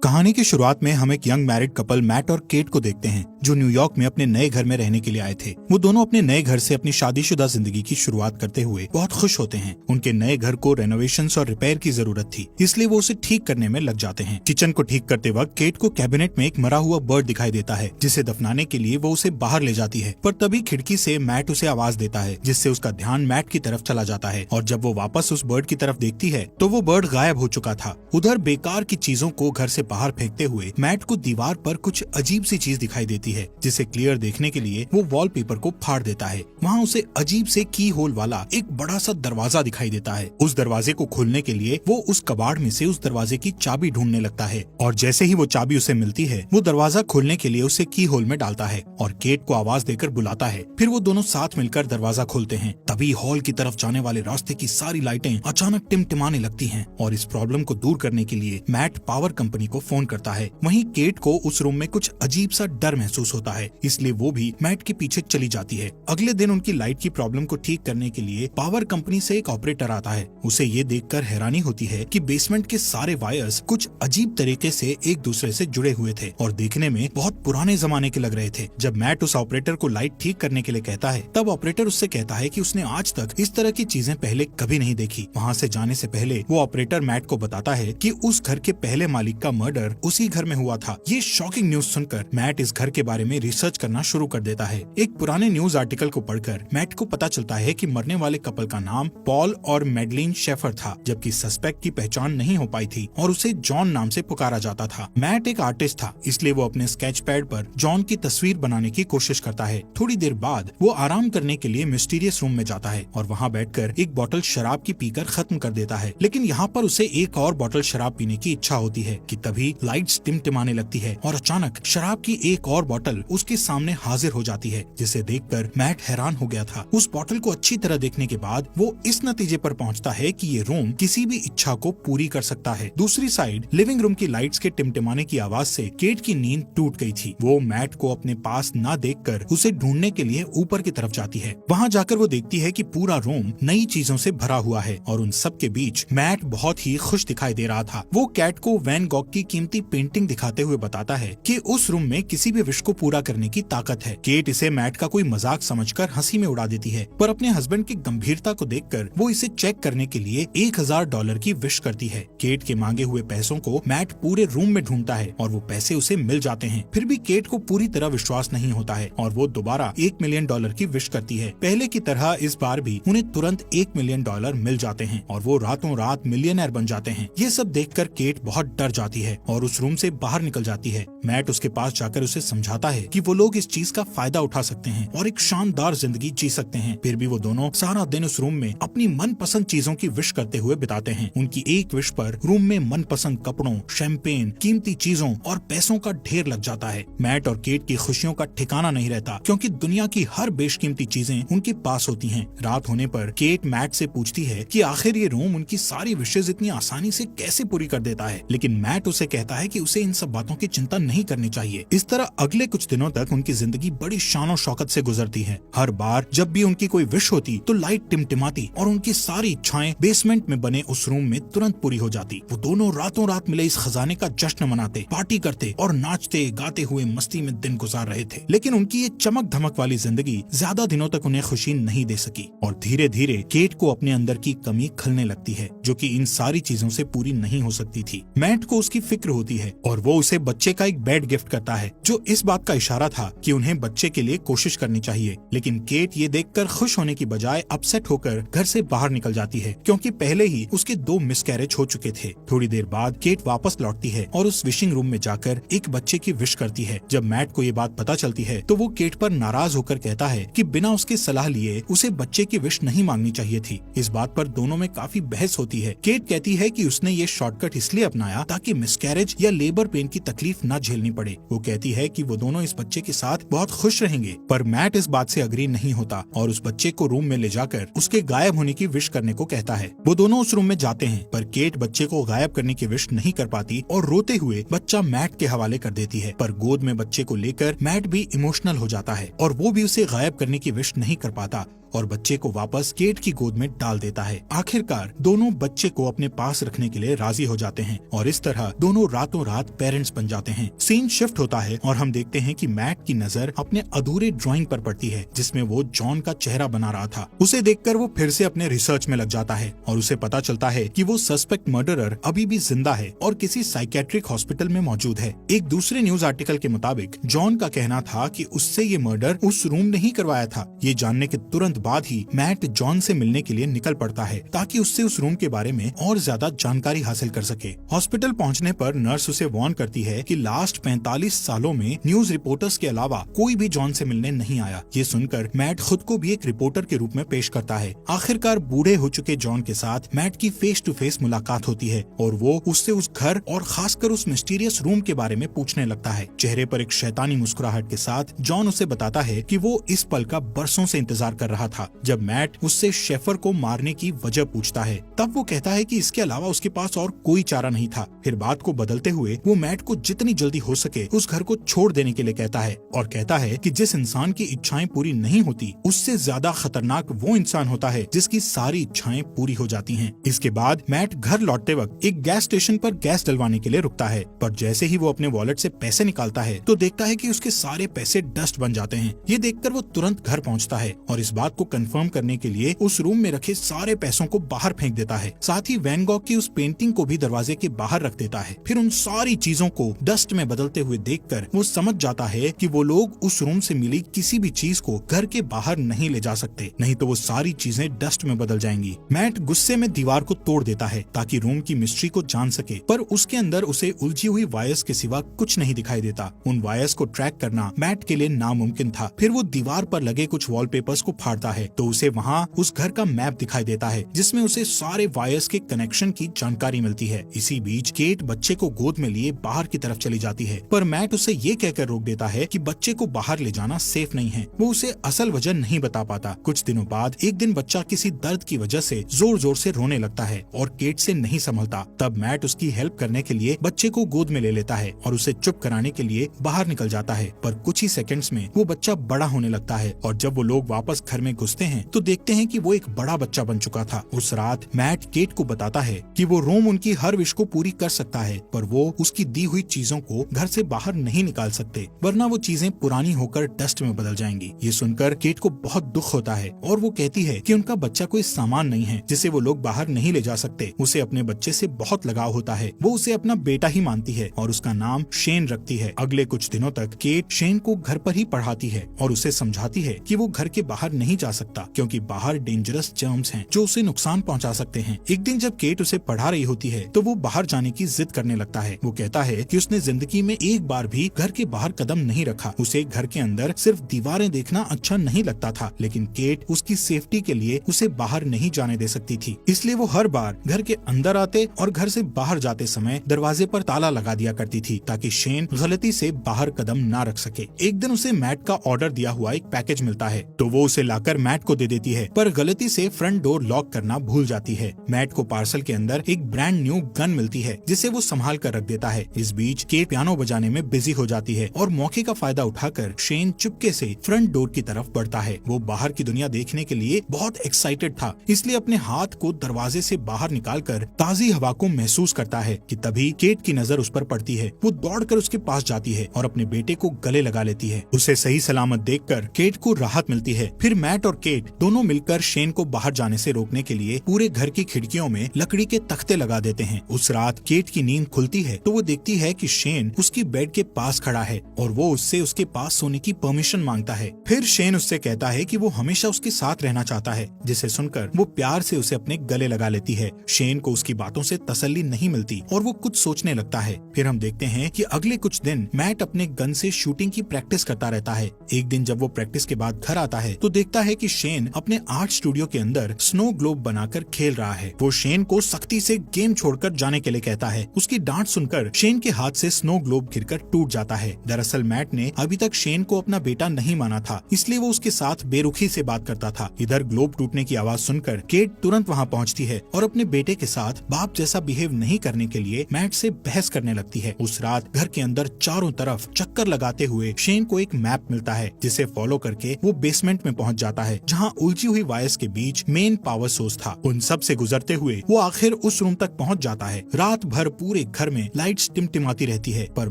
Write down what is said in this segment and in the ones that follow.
कहानी की शुरुआत में हम एक यंग मैरिड कपल मैट और केट को देखते हैं जो न्यूयॉर्क में अपने नए घर में रहने के लिए आए थे। वो दोनों अपने नए घर से अपनी शादीशुदा जिंदगी की शुरुआत करते हुए बहुत खुश होते हैं। उनके नए घर को रेनोवेशंस और रिपेयर की जरूरत थी, इसलिए वो उसे ठीक करने में लग जाते हैं। किचन को ठीक करते वक्त केट को कैबिनेट में एक मरा हुआ बर्ड दिखाई देता है, जिसे दफनाने के लिए वो उसे बाहर ले जाती है। पर तभी खिड़की से मैट उसे आवाज देता है, जिससे उसका ध्यान मैट की तरफ चला जाता है। और जब वो वापस उस बर्ड की तरफ देखती है तो वो बर्ड गायब हो चुका था। उधर बेकार की चीजों को घर से बाहर फेंकते हुए मैट को दीवार पर कुछ अजीब सी चीज दिखाई देती है, जिसे क्लियर देखने के लिए वो वॉलपेपर को फाड़ देता है। वहाँ उसे अजीब से की होल वाला एक बड़ा सा दरवाजा दिखाई देता है। उस दरवाजे को खोलने के लिए वो उस कबाड़ में से उस दरवाजे की चाबी ढूंढने लगता है, और जैसे ही वो चाबी उसे मिलती है वो दरवाजा खोलने के लिए उसे की होल में डालता है और केट को आवाज देकर बुलाता है। फिर वो दोनों साथ मिलकर दरवाजा खोलते हैं। तभी हॉल की तरफ जाने वाले रास्ते की सारी लाइटें अचानक टिमटिमाने लगती हैं, और इस प्रॉब्लम को दूर करने के लिए मैट पावर कंपनी को फोन करता है। वहीं केट को उस रूम में कुछ अजीब सा डर महसूस होता है, इसलिए वो भी मैट के पीछे चली जाती है। अगले दिन उनकी लाइट की प्रॉब्लम को ठीक करने के लिए पावर कंपनी से एक ऑपरेटर आता है। उसे ये देखकर हैरानी होती है कि बेसमेंट के सारे वायर्स कुछ अजीब तरीके से एक दूसरे से जुड़े हुए थे और देखने में बहुत पुराने जमाने के लग रहे थे। जब मैट उस ऑपरेटर को लाइट ठीक करने के लिए कहता है, तब ऑपरेटर उससे कहता है कि उसने आज तक इस तरह की चीजें पहले कभी नहीं देखी। वहाँ से जाने से पहले वो ऑपरेटर मैट को बताता है कि उस घर के पहले मालिक का मर्डर उसी घर में हुआ था। ये शॉकिंग न्यूज सुनकर मैट इस घर के बारे में रिसर्च करना शुरू कर देता है। एक पुराने न्यूज आर्टिकल को पढ़कर मैट को पता चलता है कि मरने वाले कपल का नाम पॉल और मैडलिन शेफर था, जबकि सस्पेक्ट की पहचान नहीं हो पाई थी और उसे जॉन नाम से पुकारा जाता था। मैट एक आर्टिस्ट था, इसलिए वो अपने स्केच पैड पर जॉन की तस्वीर बनाने की कोशिश करता है। थोड़ी देर बाद वो आराम करने के लिए मिस्टीरियस रूम में जाता है और वहाँ बैठकर एक बोतल शराब की पीकर खत्म कर देता है। लेकिन यहाँ पर उसे एक और बोतल शराब पीने की इच्छा होती है कि तभी लाइट्स टिमटिमाने लगती है और अचानक शराब की एक और बोतल उसके सामने हाजिर हो जाती है, जिसे देखकर मैट हैरान हो गया था। उस बोतल को अच्छी तरह देखने के बाद वो इस नतीजे पर पहुंचता है कि ये रूम किसी भी इच्छा को पूरी कर सकता है। दूसरी साइड लिविंग रूम की लाइट्स के टिमटिमाने की आवाज से केट की नींद टूट गई थी। वो मैट को अपने पास न देखकर उसे ढूंढने के लिए ऊपर की तरफ जाती है। वहाँ जाकर वो देखती है कि पूरा रूम नई चीजों से भरा हुआ है और उन सब के बीच मैट बहुत ही खुश दिखाई दे रहा था। वो कैट को वैन गॉग की कीमती पेंटिंग दिखाते हुए बताता है कि उस रूम में किसी भी विश को पूरा करने की ताकत है। केट इसे मैट का कोई मजाक समझकर हंसी में उड़ा देती है, पर अपने हस्बैंड की गंभीरता को देखकर वो इसे चेक करने के लिए $1000 की विश करती है। केट के मांगे हुए पैसों को मैट पूरे रूम में ढूंढता है और वो पैसे उसे मिल जाते हैं। फिर भी केट को पूरी तरह विश्वास नहीं होता है और वो दोबारा $1 मिलियन की विश करती है। पहले की तरह इस बार भी उन्हें तुरंत $1 मिलियन मिल जाते हैं और वो रातों रात मिलियनर बन जाते हैं। ये सब देखकर केट बहुत डर जाती है और उस रूम से बाहर निकल जाती है। मैट उसके पास जाकर उसे समझाता है कि वो लोग इस चीज का फायदा उठा सकते हैं और एक शानदार जिंदगी जी सकते हैं। फिर भी वो दोनों सारा दिन उस रूम में अपनी मनपसंद चीजों की विश करते हुए बिताते हैं। उनकी एक विश पर रूम में मनपसंद कपड़ों, शैंपेन, कीमती चीजों और पैसों का ढेर लग जाता है। मैट और केट की खुशियों का ठिकाना नहीं रहता, क्योंकि दुनिया की हर बेशकीमती चीजें उनके पास होती हैं। रात होने पर केट मैट से पूछती है कि आखिर ये रूम उनकी सारी विशेष इतनी आसानी से कैसे पूरी कर देता है, लेकिन मैट उसे कहता है कि उसे इन सब बातों की चिंता नहीं करनी चाहिए। इस तरह अगले कुछ दिनों तक उनकी जिंदगी बड़ी शान शौकत से गुजरती है। हर बार जब भी उनकी कोई विश होती तो लाइट टिमटिमाती और उनकी सारी इच्छाएं बेसमेंट में बने उस रूम में तुरंत पूरी हो जाती। वो दोनों रातों रात मिले इस खजाने का जश्न मनाते, पार्टी करते और नाचते गाते हुए मस्ती में दिन गुजार रहे थे। लेकिन उनकी ये चमक धमक वाली जिंदगी ज्यादा दिनों तक उन्हें खुशी नहीं दे सकी और धीरे धीरे केट को अपने अंदर की कमी खलने लगती है, जो कि इन सारी चीजों से पूरी नहीं हो सकती थी। मैट को उसकी फिक्र होती है और वो उसे बच्चे का एक बेड गिफ्ट करता है, जो इस बात का इशारा था कि उन्हें बच्चे के लिए कोशिश करनी चाहिए। लेकिन केट ये देखकर खुश होने की बजाय अपसेट होकर घर से बाहर निकल जाती है, क्योंकि पहले ही उसके 2 मिसकैरेज हो चुके थे। थोड़ी देर बाद केट वापस लौटती है और उस विशिंग रूम में जाकर एक बच्चे की विश करती है। जब मैट को ये बात पता चलती है तो वो केट पर नाराज होकर कहता है कि बिना उसकी सलाह लिए उसे बच्चे की विश नहीं मांगनी चाहिए थी। इस बात पर दोनों में काफी बहस होती है। केट कहती है कि उसने ये शॉर्टकट इसलिए अपनाया ताकि मिसकैरेज या लेबर पेन की तकलीफ न झेलनी पड़े। वो कहती है कि वो दोनों इस बच्चे के साथ बहुत खुश रहेंगे, पर मैट इस बात से अग्री नहीं होता और उस बच्चे को रूम में ले जाकर उसके गायब होने की विश करने को कहता है। वो दोनों उस रूम में जाते हैं, पर केट बच्चे को गायब करने की विश नहीं कर पाती और रोते हुए बच्चा मैट के हवाले कर देती है। पर गोद में बच्चे को लेकर मैट भी इमोशनल हो जाता है और वो भी उसे गायब करने की विश नहीं कर पाता। और बच्चे को वापस केट की गोद में डाल देता है। आखिरकार दोनों बच्चे को अपने पास रखने के लिए राजी हो जाते हैं और इस तरह दोनों रातों रात पेरेंट्स बन जाते हैं। सीन शिफ्ट होता है और हम देखते हैं कि मैट की नजर अपने अधूरे ड्राइंग पर पड़ती है जिसमें वो जॉन का चेहरा बना रहा था। उसे देखकर वो फिर से अपने रिसर्च में लग जाता है और उसे पता चलता है कि वो सस्पेक्ट मर्डरर अभी भी जिंदा है और किसी साइकेट्रिक हॉस्पिटल में मौजूद है। एक दूसरे न्यूज आर्टिकल के मुताबिक जॉन का कहना था कि उससे ये मर्डर उस रूम ने ही करवाया था। ये जानने के तुरंत बाद ही मैट जॉन से मिलने के लिए निकल पड़ता है ताकि उससे उस रूम के बारे में और ज्यादा जानकारी हासिल कर सके। हॉस्पिटल पहुंचने पर नर्स उसे वार्न करती है कि लास्ट 45 सालों में न्यूज रिपोर्टर्स के अलावा कोई भी जॉन से मिलने नहीं आया। ये सुनकर मैट खुद को भी एक रिपोर्टर के रूप में पेश करता है। आखिरकार बूढ़े हो चुके जॉन के साथ मैट की फेस टू फेस मुलाकात होती है और वो उससे उस घर और खासकर उस मिस्टीरियस रूम के बारे में पूछने लगता है। चेहरे पर एक शैतानी मुस्कुराहट के साथ जॉन उसे बताता है कि वो इस पल का बरसों से इंतजार कर रहा था जब मैट उससे शेफर को मारने की वजह पूछता है। तब वो कहता है कि इसके अलावा उसके पास और कोई चारा नहीं था। फिर बात को बदलते हुए वो मैट को जितनी जल्दी हो सके उस घर को छोड़ देने के लिए कहता है और कहता है कि जिस इंसान की इच्छाएं पूरी नहीं होती उससे ज्यादा खतरनाक वो इंसान होता है जिसकी सारी इच्छाएं पूरी हो जाती हैं। इसके बाद मैट घर लौटते वक्त एक गैस स्टेशन पर गैस डलवाने के लिए रुकता है, पर जैसे ही वो अपने वॉलेट से पैसे निकालता है तो देखता है कि उसके सारे पैसे डस्ट बन जाते हैं। ये देखकर वो तुरंत घर पहुंचता है और इस बात को कंफर्म करने के लिए उस रूम में रखे सारे पैसों को बाहर फेंक देता है। साथ ही वैन गॉग की उस पेंटिंग को भी दरवाजे के बाहर रख देता है। फिर उन सारी चीजों को डस्ट में बदलते हुए देखकर वो समझ जाता है कि वो लोग उस रूम से मिली किसी भी चीज को घर के बाहर नहीं ले जा सकते, नहीं तो वो सारी चीजें डस्ट में बदल जाएंगी। मैट गुस्से में दीवार को तोड़ देता है ताकि रूम की मिस्ट्री को जान सके, पर उसके अंदर उसे उलझी हुई वायर्स के सिवा कुछ नहीं दिखाई देता। उन वायर्स को ट्रैक करना मैट के लिए नामुमकिन था। फिर वो दीवार पर लगे कुछ वॉलपेपर्स को फाड़ता है तो उसे वहाँ उस घर का मैप दिखाई देता है जिसमें उसे सारे वायर्स के कनेक्शन की जानकारी मिलती है। इसी बीच केट बच्चे को गोद में लिए बाहर की तरफ चली जाती है, पर मैट उसे ये कहकर रोक देता है कि बच्चे को बाहर ले जाना सेफ नहीं है। वो उसे असल वजह नहीं बता पाता। कुछ दिनों बाद एक दिन बच्चा किसी दर्द की वजह से जोर जोर से रोने लगता है और केट से नहीं संभलता। तब मैट उसकी हेल्प करने के लिए बच्चे को गोद में ले लेता है और उसे चुप कराने के लिए बाहर निकल जाता है, पर कुछ ही सेकंड्स में वो बच्चा बड़ा होने लगता है और जब वो लोग वापस घर में घुसते हैं तो देखते हैं कि वो एक बड़ा बच्चा बन चुका था। उस रात मैट केट को बताता है कि वो रोम उनकी हर विश को पूरी कर सकता है, पर वो उसकी दी हुई चीजों को घर से बाहर नहीं निकाल सकते, वरना वो चीजें पुरानी होकर डस्ट में बदल जाएंगी। ये सुनकर केट को बहुत दुख होता है और वो कहती है कि उनका बच्चा कोई सामान नहीं है जिसे वो लोग बाहर नहीं ले जा सकते। उसे अपने बच्चे से बहुत लगाव होता है। वो उसे अपना बेटा ही मानती है और उसका नाम शेन रखती है। अगले कुछ दिनों तक केट शेन को घर पर ही पढ़ाती है और उसे समझाती है कि वो घर के बाहर नहीं जा सकता क्योंकि बाहर डेंजरस जर्म्स हैं जो उसे नुकसान पहुंचा सकते हैं। एक दिन जब केट उसे पढ़ा रही होती है तो वो बाहर जाने की जिद करने लगता है। वो कहता है कि उसने जिंदगी में एक बार भी घर के बाहर कदम नहीं रखा। उसे घर के अंदर सिर्फ दीवारें देखना अच्छा नहीं लगता था, लेकिन केट उसकी सेफ्टी के लिए उसे बाहर नहीं जाने दे सकती थी। इसलिए वो हर बार घर के अंदर आते और घर से बाहर जाते समय दरवाजे पर ताला लगा दिया करती थी ताकि शेन गलती से बाहर कदम ना रख सके। एक दिन उसे मैट का ऑर्डर दिया हुआ एक पैकेज मिलता है तो वो उसे लाकर मैट को दे देती है, पर गलती से फ्रंट डोर लॉक करना भूल जाती है। मैट को पार्सल के अंदर एक ब्रांड न्यू गन मिलती है जिसे वो संभाल कर रख देता है। इस बीच केट पियानो बजाने में बिजी हो जाती है और मौके का फायदा उठाकर शेन चुपके से फ्रंट डोर की तरफ बढ़ता है। वो बाहर की दुनिया देखने के लिए बहुत एक्साइटेड था, इसलिए अपने हाथ को दरवाजे से बाहर निकालकर ताजी हवा को महसूस करता है कि तभी केट की नजर उस पर पड़ती है। वो दौड़कर उसके पास जाती है और अपने बेटे को गले लगा लेती है। उसे सही सलामत देखकर केट को राहत मिलती है। फिर मैट और केट दोनों मिलकर शेन को बाहर जाने से रोकने के लिए पूरे घर की खिड़कियों में लकड़ी के तख्ते लगा देते हैं। उस रात केट की नींद खुलती है तो वो देखती है कि शेन उसकी बेड के पास खड़ा है और वो उससे उसके पास सोने की परमिशन मांगता है। फिर शेन उससे कहता है कि वो हमेशा उसके साथ रहना चाहता है, जिसे सुनकर वो प्यार से उसे अपने गले लगा लेती है। शेन को उसकी बातों से तसल्ली नहीं मिलती और वो कुछ सोचने लगता है। फिर हम देखते हैं कि अगले कुछ दिन मैट अपने गन से शूटिंग की प्रैक्टिस करता रहता है। एक दिन जब वो प्रैक्टिस के बाद घर आता है तो देखता है कि शेन अपने आर्ट स्टूडियो के अंदर स्नो ग्लोब बनाकर खेल रहा है। वो शेन को सख्ती से गेम छोड़कर जाने के लिए कहता है। उसकी डांट सुनकर शेन के हाथ से स्नो ग्लोब गिरकर टूट जाता है। दरअसल मैट ने अभी तक शेन को अपना बेटा नहीं माना था, इसलिए वो उसके साथ बेरुखी से बात करता था। इधर ग्लोब टूटने की आवाज सुनकर केट तुरंत वहाँ पहुँचती है और अपने बेटे के साथ बाप जैसा बिहेव नहीं करने के लिए मैट से बहस करने लगती है। उस रात घर के अंदर चारों तरफ चक्कर लगाते हुए शेन को एक मैप मिलता है जिसे फॉलो करके वो बेसमेंट में पहुँच जाता जाता है जहाँ उलझी हुई वायर्स के बीच मेन पावर सोर्स था। उन सब से गुजरते हुए वो आखिर उस रूम तक पहुँच जाता है। रात भर पूरे घर में लाइट्स टिमटिमाती रहती है, पर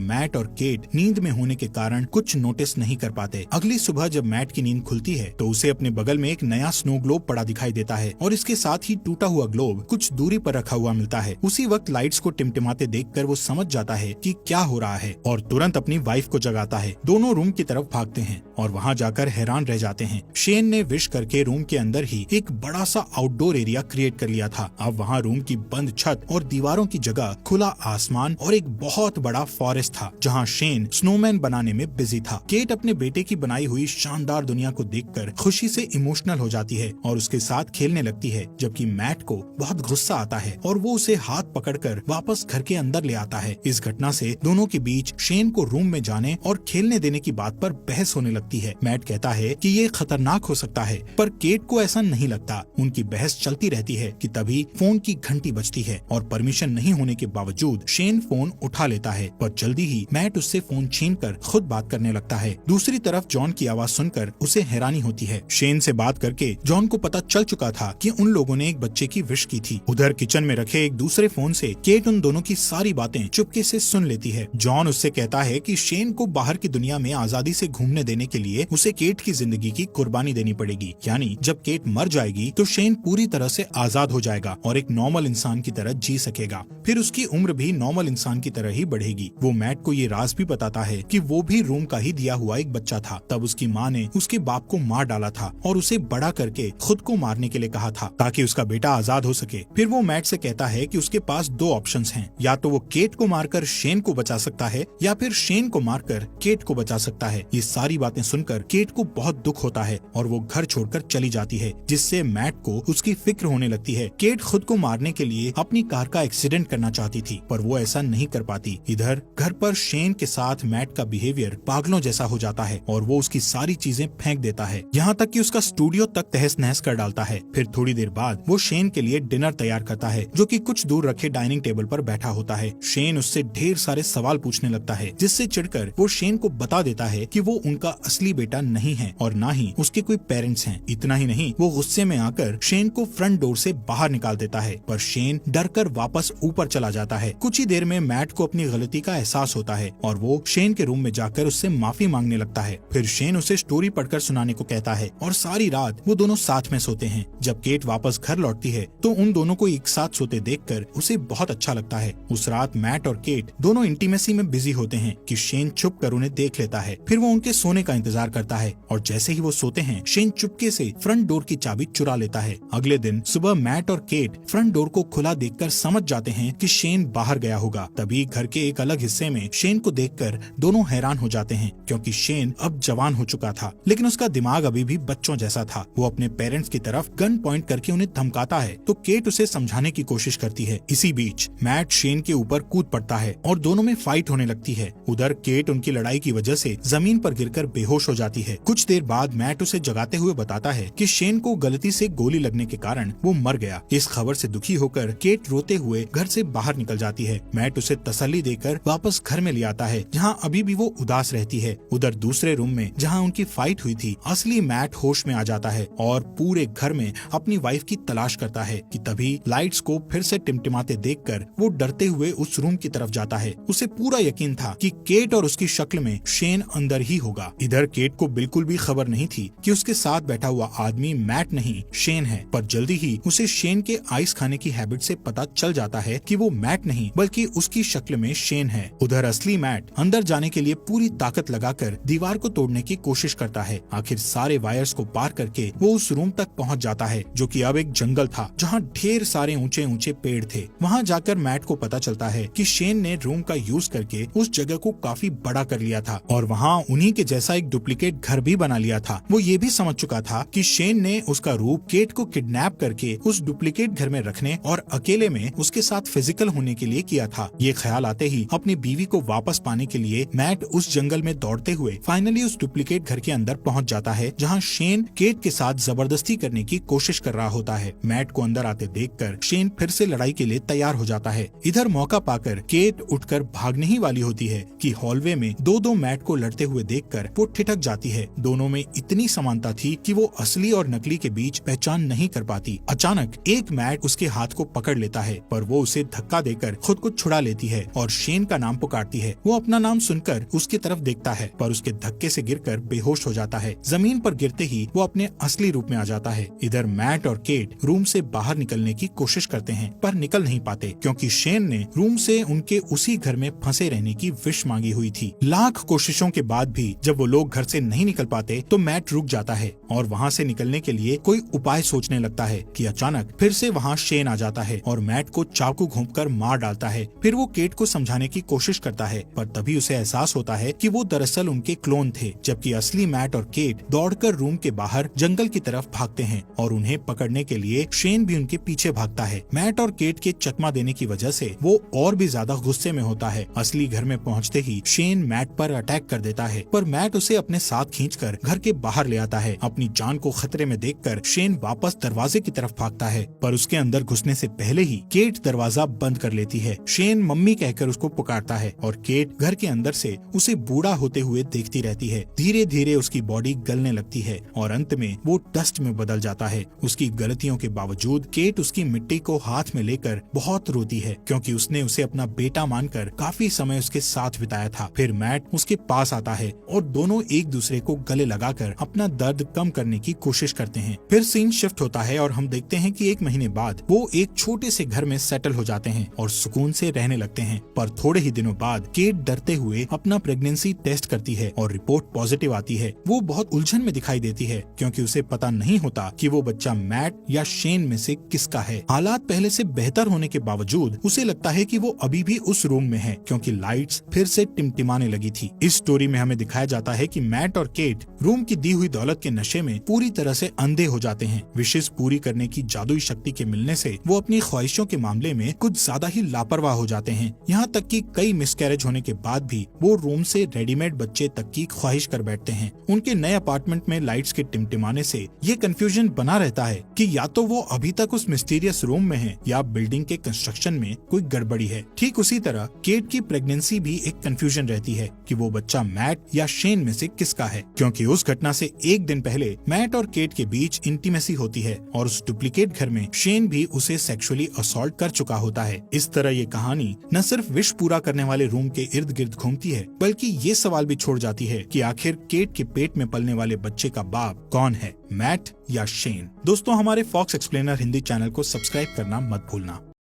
मैट और केट नींद में होने के कारण कुछ नोटिस नहीं कर पाते। अगली सुबह जब मैट की नींद खुलती है तो उसे अपने बगल में एक नया स्नो ग्लोब पड़ा दिखाई देता है और इसके साथ ही टूटा हुआ ग्लोब कुछ दूरी पर रखा हुआ मिलता है। उसी वक्त लाइट्स को टिमटिमाते देखकर वो समझ जाता है कि क्या हो रहा है और तुरंत अपनी वाइफ को जगाता है। दोनों रूम की तरफ भागते हैं और वहाँ जाकर हैरान रह जाते हैं। शेन ने विश करके रूम के अंदर ही एक बड़ा सा आउटडोर एरिया क्रिएट कर लिया था। अब वहाँ रूम की बंद छत और दीवारों की जगह खुला आसमान और एक बहुत बड़ा फॉरेस्ट था जहाँ शेन स्नोमैन बनाने में बिजी था। केट अपने बेटे की बनाई हुई शानदार दुनिया को देखकर खुशी से इमोशनल हो जाती है और उसके साथ खेलने लगती है, जबकि मैट को बहुत गुस्सा आता है और वो उसे हाथ पकड़कर वापस घर के अंदर ले आता है। इस घटना से दोनों के बीच शेन को रूम में जाने और खेलने देने की बात पर बहस होने लगती है। मैट कहता है कि ये खतरनाक हो सकता है, पर केट को ऐसा नहीं लगता। उनकी बहस चलती रहती है कि तभी फोन की घंटी बजती है और परमिशन नहीं होने के बावजूद शेन फोन उठा लेता है, पर जल्दी ही मैट उससे फोन छीनकर खुद बात करने लगता है। दूसरी तरफ जॉन की आवाज सुनकर उसे हैरानी होती है। शेन से बात करके जॉन को पता चल चुका था कि उन लोगों ने एक बच्चे की विश की थी। उधर किचन में रखे एक दूसरे फोन से केट उन दोनों की सारी बातें चुपके से सुन लेती है। जॉन उससे कहता है कि शेन को बाहर की दुनिया में आजादी से घूमने देने के लिए उसे केट की जिंदगी की कुर्बानी देनी पड़ेगी, यानी जब केट मर जाएगी तो शेन पूरी तरह से आजाद हो जाएगा और एक नॉर्मल इंसान की तरह जी सकेगा। फिर उसकी उम्र भी नॉर्मल इंसान की तरह ही बढ़ेगी। वो मैट को ये राज भी बताता है कि वो भी रूम का ही दिया हुआ एक बच्चा था। तब उसकी माँ ने उसके बाप को मार डाला था और उसे बड़ा करके खुद को मारने के लिए कहा था ताकि उसका बेटा आजाद हो सके। फिर वो मैट से कहता है कि उसके पास दो ऑप्शंस हैं, या तो वो केट को मारकर शेन को बचा सकता है या फिर शेन को मारकर केट को बचा सकता है। ये सारी बातें सुनकर केट को बहुत दुख होता है और वो घर छोड़कर चली जाती है, जिससे मैट को उसकी फिक्र होने लगती है। केट खुद को मारने के लिए अपनी कार का एक्सीडेंट करना चाहती थी, पर वो ऐसा नहीं कर पाती। इधर घर पर शेन के साथ मैट का बिहेवियर पागलों जैसा हो जाता है और वो उसकी सारी चीजें फेंक देता है, यहाँ तक कि उसका स्टूडियो तक तहस नहस कर डालता है। फिर थोड़ी देर बाद वो शेन के लिए डिनर तैयार करता है, जो कि कुछ दूर रखे डाइनिंग टेबल पर बैठा होता है। शेन उससे ढेर सारे सवाल पूछने लगता है, जिससे चिढ़कर वो शेन को बता देता है कि वो उनका असली बेटा नहीं है और ना ही उसके कोई पेरेंट्स हैं। इतना ही नहीं, वो गुस्से में आकर शेन को फ्रंट डोर से बाहर निकाल देता है, पर शेन डरकर वापस ऊपर चला जाता है। कुछ ही देर में मैट को अपनी गलती का एहसास होता है और वो शेन के रूम में जाकर उससे माफी मांगने लगता है। फिर शेन उसे स्टोरी पढ़कर सुनाने को कहता है और सारी रात वो दोनों साथ में सोते हैं। जब केट वापस घर लौटती है तो उन दोनों को एक साथ सोते देखकर उसे बहुत अच्छा लगता है। उस रात मैट और केट दोनों इंटीमेसी में बिजी होते हैं कि शेन छुप कर उन्हें देख लेता है। फिर वो उनके सोने का इंतजार करता है और जैसे ही वो सोते हैं, शेन चुपके से फ्रंट डोर की चाबी चुरा लेता है। अगले दिन सुबह मैट और केट फ्रंट डोर को खुला देखकर समझ जाते हैं कि शेन बाहर गया होगा। तभी घर के एक अलग हिस्से में शेन को देखकर दोनों हैरान हो जाते हैं, क्योंकि शेन अब जवान हो चुका था, लेकिन उसका दिमाग अभी भी बच्चों जैसा था। वो अपने पेरेंट्स की तरफ गन पॉइंट करके उन्हें धमकाता है तो केट उसे समझाने की कोशिश करती है। इसी बीच मैट शेन के ऊपर कूद पड़ता है और दोनों में फाइट होने लगती है। उधर केट उनकी लड़ाई की वजह से जमीन पर गिरकर बेहोश हो जाती है। कुछ देर बाद मैट उसे जगाते हुए बताता है कि शेन को गलती से गोली लगने के कारण वो मर गया। इस खबर से दुखी होकर केट रोते हुए घर से बाहर निकल जाती है। मैट उसे तसल्ली देकर वापस घर में ले आता है, जहाँ अभी भी वो उदास रहती है। उधर दूसरे रूम में जहाँ उनकी फाइट हुई थी, असली मैट होश में आ जाता है और पूरे घर में अपनी वाइफ की तलाश करता है कि तभी लाइट्स को फिर से टिमटिमाते देखकर वो डरते हुए उस रूम की तरफ जाता है। उसे पूरा यकीन था कि केट और उसकी शक्ल में शेन अंदर ही होगा। इधर केट को बिल्कुल भी खबर नहीं थी कि उसके साथ बैठा हुआ आदमी मैट नहीं शेन है, पर जल्दी ही उसे शेन के आइस खाने की हैबिट से पता चल जाता है कि वो मैट नहीं बल्कि उसकी शक्ल में शेन है। उधर असली मैट अंदर जाने के लिए पूरी ताकत लगाकर दीवार को तोड़ने की कोशिश करता है। आखिर सारे वायर्स को पार करके वो उस रूम तक पहुंच जाता है, जो कि अब एक जंगल था जहां ढेर सारे ऊंचे ऊंचे पेड़ थे। वहां जाकर मैट को पता चलता है कि शेन ने रूम का यूज करके उस जगह को काफी बड़ा कर लिया था और वहां उन्हीं के जैसा एक डुप्लीकेट घर भी बना लिया था। वो ये भी समझ चुका था कि शेन ने उसका रूप केट को किडनैप करके उस डुप्लीकेट घर में रखने और अकेले में उसके साथ फिजिकल होने के लिए किया था। ये ख्याल आते ही अपनी बीवी को वापस पाने के लिए मैट उस जंगल में दौड़ते हुए फाइनली उस डुप्लीकेट घर के अंदर पहुंच जाता है, जहां शेन केट के साथ जबरदस्ती करने की कोशिश कर रहा होता है। मैट को अंदर आते देखकर शेन फिर से लड़ाई के लिए तैयार हो जाता है। इधर मौका पाकर केट उठकर भागने ही वाली होती है कि हॉलवे में दो मैट को लड़ते हुए देखकर वो ठिठक जाती है। दोनों में इतनी समानता थी कि वो असली और नकली के बीच पहचान नहीं कर पाती। अचानक एक मैट उसके हाथ को पकड़ लेता है, पर वो उसे धक्का देकर खुद को छुड़ा लेती है और शेन का नाम पुकारती है। वो अपना नाम सुनकर उसकी तरफ देखता है, पर उसके धक्के से गिरकर बेहोश हो जाता है। जमीन पर गिरते ही वो अपने असली रूप में आ जाता है। इधर मैट और केट रूम से बाहर निकलने की कोशिश करते हैं, पर निकल नहीं पाते क्योंकि शेन ने रूम से उनके उसी घर में फंसे रहने की विश मांगी हुई थी। लाख कोशिशों के बाद भी जब वो लोग घर से नहीं निकल पाते तो मैट रुक जाता है और वहाँ से निकलने के लिए कोई उपाय सोचने लगता है कि अचानक फिर से वहाँ शेन आ जाता है और मैट को चाकू घोंपकर मार डालता है। फिर वो केट को समझाने की कोशिश करता है, पर तभी उसे एहसास होता है कि वो दरअसल उनके क्लोन थे, जबकि असली मैट और केट दौड़कर रूम के बाहर जंगल की तरफ भागते हैं और उन्हें पकड़ने के लिए शेन भी उनके पीछे भागता है। मैट और केट के चकमा देने की वजह से वो और भी ज्यादा गुस्से में होता है। असली घर में पहुंचते ही शेन मैट पर अटैक कर देता है, पर मैट उसे अपने साथ खींचकर घर के बाहर ले आता है। अपनी जान को खतरे में देखकर शेन वापस दरवाजे की तरफ भागता है, पर उसके अंदर घुसने से पहले ही केट दरवाजा बंद कर लेती है। शेन मम्मी कहकर उसको पुकारता है और केट घर के अंदर से उसे बूढ़ा होते हुए देखती रहती है। धीरे धीरे उसकी बॉडी गलने लगती है और अंत में वो डस्ट में बदल जाता है। उसकी गलतियों के बावजूद केट उसकी मिट्टी को हाथ में लेकर बहुत रोती है, क्योंकि उसने उसे अपना बेटा मानकर काफी समय उसके साथ बिताया था। फिर मैट उसके पास आता है और दोनों एक दूसरे को गले लगाकर अपना दर्द कम करने की कोशिश करते हैं। फिर सीन शिफ्ट होता है और हम देखते हैं कि 1 महीने बाद वो एक छोटे से घर में सेटल हो जाते हैं और सुकून से रहने लगते हैं। पर थोड़े ही दिनों बाद केट डरते हुए अपना प्रेगनेंसी टेस्ट करती है और रिपोर्ट पॉजिटिव आती है। वो बहुत उलझन में दिखाई देती है, क्योंकि उसे पता नहीं होता कि वो बच्चा मैट या शेन में से किसका है। हालात पहले से बेहतर होने के बावजूद उसे लगता है कि वो अभी भी उस रूम में है, क्योंकि लाइट्स फिर से टिमटिमाने लगी थी। इस स्टोरी में हमें दिखाया जाता है कि मैट और केट रूम की दी हुई दौलत के नशे में पूरी तरह से अंधे हो जाते हैं। विशेष पूरी करने की जादुई शक्ति के मिलने से वो अपनी ख्वाहिशों के मामले में कुछ ज्यादा ही लापरवाह हो जाते हैं। यहाँ तक कि कई मिसकैरेज होने के बाद भी वो रूम से रेडीमेड बच्चे तक की ख्वाहिश कर बैठते हैं। उनके नए अपार्टमेंट में लाइट्स के टिमटिमाने से ये कंफ्यूजन बना रहता है कि या तो वो अभी तक उस मिस्टीरियस रूम में है या बिल्डिंग के कंस्ट्रक्शन में कोई गड़बड़ी है। ठीक उसी तरह केट की प्रेगनेंसी भी एक कंफ्यूजन रहती है कि वो बच्चा मैट या शेन में से किसका है, क्योंकि उस घटना से 1 दिन पहले मैट और केट के बीच इंटीमेसी होती है और उस डुप्लीकेट घर में शेन भी उसे सेक्सुअली असॉल्ट कर चुका होता है। इस तरह ये कहानी न सिर्फ विश पूरा करने वाले रूम के इर्द गिर्द घूमती है, बल्कि ये सवाल भी छोड़ जाती है कि आखिर केट के पेट में पलने वाले बच्चे का बाप कौन है, मैट या शेन। दोस्तों, हमारे फॉक्स एक्सप्लेनर हिंदी चैनल को सब्सक्राइब करना मत भूलना।